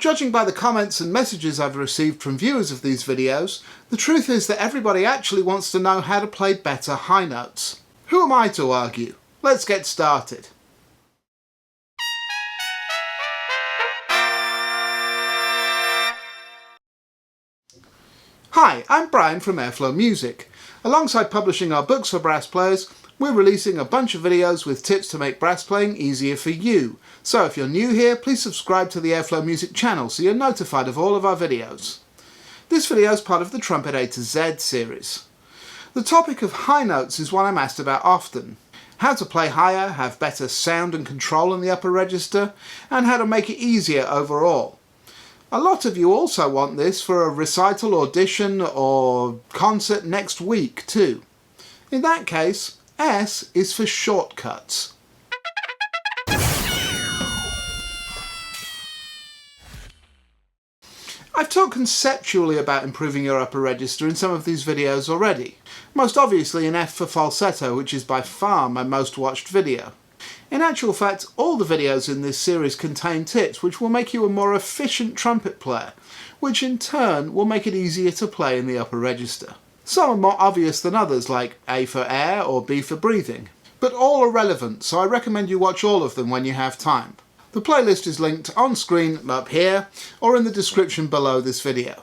Judging by the comments and messages I've received from viewers of these videos, the truth is that everybody actually wants to know how to play better high notes. Who am I to argue? Let's get started. Hi, I'm Brian from Airflow Music. Alongside publishing our books for brass players, we're releasing a bunch of videos with tips to make brass playing easier for you. So if you're new here, please subscribe to the Airflow Music channel so you're notified of all of our videos. This video is part of the Trumpet A-Z series. The topic of high notes is one I'm asked about often. How to play higher, have better sound and control in the upper register, and how to make it easier overall. A lot of you also want this for a recital, audition or concert next week too. In that case, S is for shortcuts. I've talked conceptually about improving your upper register in some of these videos already. Most obviously in F for falsetto, which is by far my most watched video. In actual fact, all the videos in this series contain tips which will make you a more efficient trumpet player, which in turn will make it easier to play in the upper register. Some are more obvious than others, like A for air or B for breathing, but all are relevant, so I recommend you watch all of them when you have time. The playlist is linked on screen up here or in the description below this video.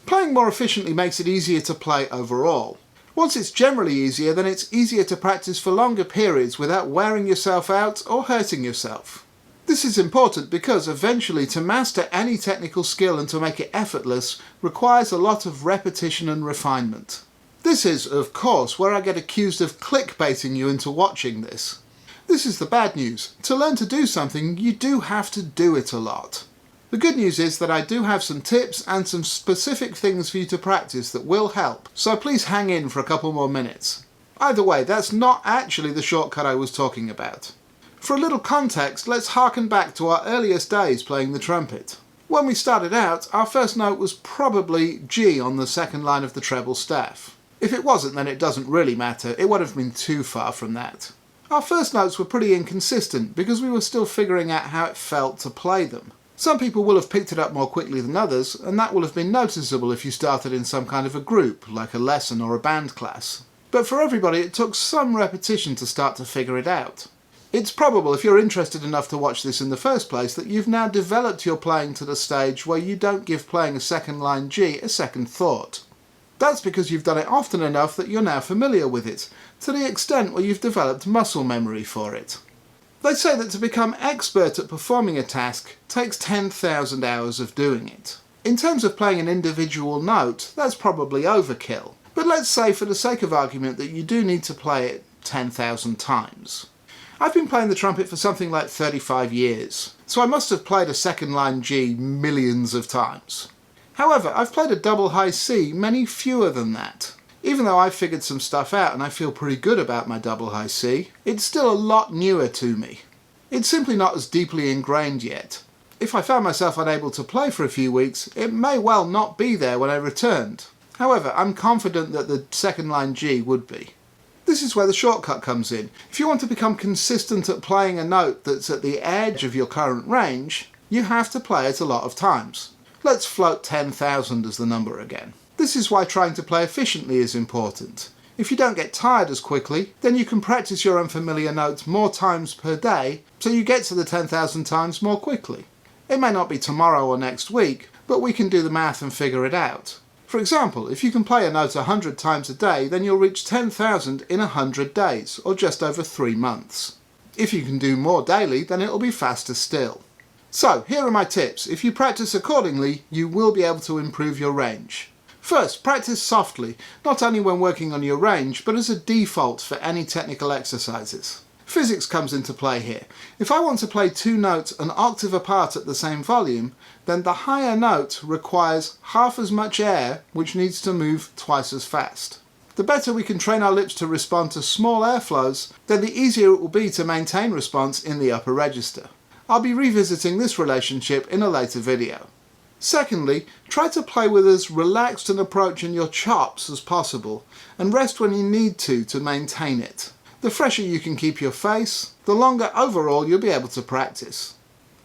Playing more efficiently makes it easier to play overall. Once it's generally easier, then it's easier to practice for longer periods without wearing yourself out or hurting yourself. This is important because eventually to master any technical skill and to make it effortless requires a lot of repetition and refinement. This is, of course, where I get accused of clickbaiting you into watching this. This is the bad news. To learn to do something, you do have to do it a lot. The good news is that I do have some tips and some specific things for you to practice that will help, so please hang in for a couple more minutes. Either way, that's not actually the shortcut I was talking about. For a little context, let's harken back to our earliest days playing the trumpet. When we started out, our first note was probably G on the second line of the treble staff. If it wasn't, then it doesn't really matter, it wouldn't have been too far from that. Our first notes were pretty inconsistent because we were still figuring out how it felt to play them. Some people will have picked it up more quickly than others, and that will have been noticeable if you started in some kind of a group, like a lesson or a band class. But for everybody it took some repetition to start to figure it out. It's probable, if you're interested enough to watch this in the first place, that you've now developed your playing to the stage where you don't give playing a second line G a second thought. That's because you've done it often enough that you're now familiar with it, to the extent where you've developed muscle memory for it. They say that to become expert at performing a task takes 10,000 hours of doing it. In terms of playing an individual note, that's probably overkill. But let's say for the sake of argument that you do need to play it 10,000 times. I've been playing the trumpet for something like 35 years, so I must have played a second line G millions of times. However, I've played a double high C many fewer than that. Even though I've figured some stuff out and I feel pretty good about my double high C, it's still a lot newer to me. It's simply not as deeply ingrained yet. If I found myself unable to play for a few weeks, it may well not be there when I returned. However, I'm confident that the second line G would be. This is where the shortcut comes in. If you want to become consistent at playing a note that's at the edge of your current range, you have to play it a lot of times. Let's float 10,000 as the number again. This is why trying to play efficiently is important. If you don't get tired as quickly, then you can practice your unfamiliar notes more times per day, so you get to the 10,000 times more quickly. It may not be tomorrow or next week, but we can do the math and figure it out. For example, if you can play a note 100 times a day, then you'll reach 10,000 in 100 days, or just over 3 months. If you can do more daily, then it'll be faster still. So, here are my tips. If you practice accordingly, you will be able to improve your range. First, practice softly, not only when working on your range, but as a default for any technical exercises. Physics comes into play here. If I want to play two notes an octave apart at the same volume, then the higher note requires half as much air, which needs to move twice as fast. The better we can train our lips to respond to small airflows, then the easier it will be to maintain response in the upper register. I'll be revisiting this relationship in a later video. Secondly, try to play with as relaxed an approach in your chops as possible, and rest when you need to maintain it. The fresher you can keep your face, the longer overall you'll be able to practice.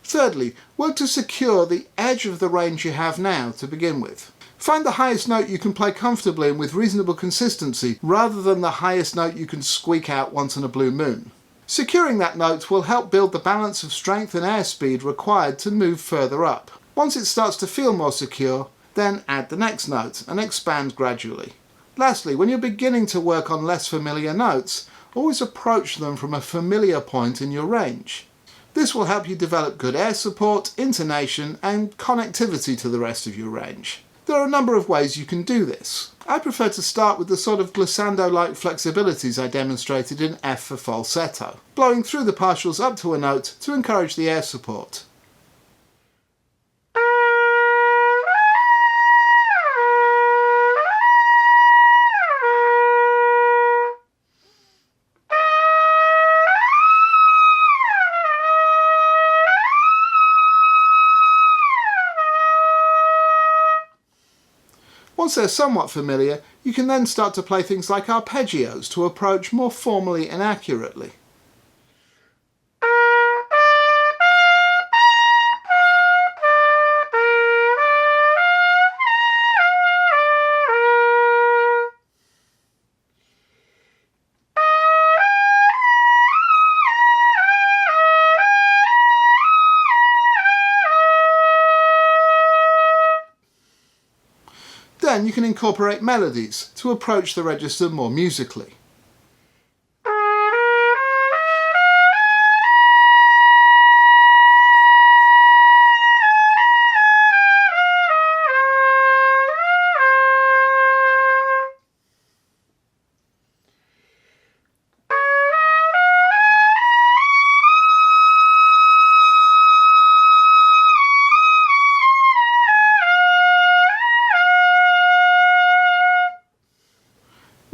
Thirdly, work to secure the edge of the range you have now to begin with. Find the highest note you can play comfortably and with reasonable consistency, rather than the highest note you can squeak out once in a blue moon. Securing that note will help build the balance of strength and airspeed required to move further up. Once it starts to feel more secure, then add the next note and expand gradually. Lastly, when you're beginning to work on less familiar notes, always approach them from a familiar point in your range. This will help you develop good air support, intonation, and connectivity to the rest of your range. There are a number of ways you can do this. I prefer to start with the sort of glissando-like flexibilities I demonstrated in F for falsetto, blowing through the partials up to a note to encourage the air support. Once they're somewhat familiar, you can then start to play things like arpeggios to approach more formally and accurately. Then you can incorporate melodies to approach the register more musically.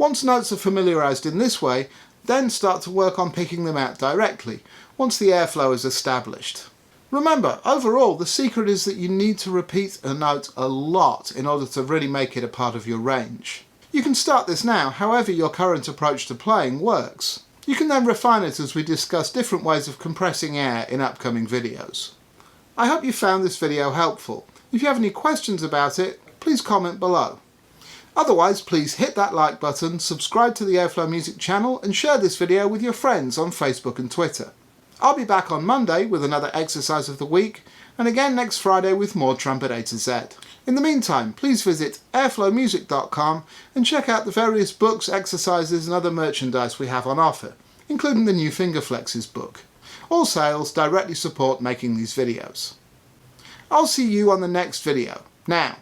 Once notes are familiarised in this way, then start to work on picking them out directly, once the airflow is established. Remember, overall, the secret is that you need to repeat a note a lot in order to really make it a part of your range. You can start this now, however your current approach to playing works. You can then refine it as we discuss different ways of compressing air in upcoming videos. I hope you found this video helpful. If you have any questions about it, please comment below. Otherwise, please hit that like button, subscribe to the Airflow Music channel, and share this video with your friends on Facebook and Twitter. I'll be back on Monday with another exercise of the week, and again next Friday with more Trumpet A to Z. In the meantime, please visit airflowmusic.com and check out the various books, exercises and other merchandise we have on offer, including the new Fingerflexes book. All sales directly support making these videos. I'll see you on the next video. Now,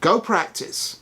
go practice!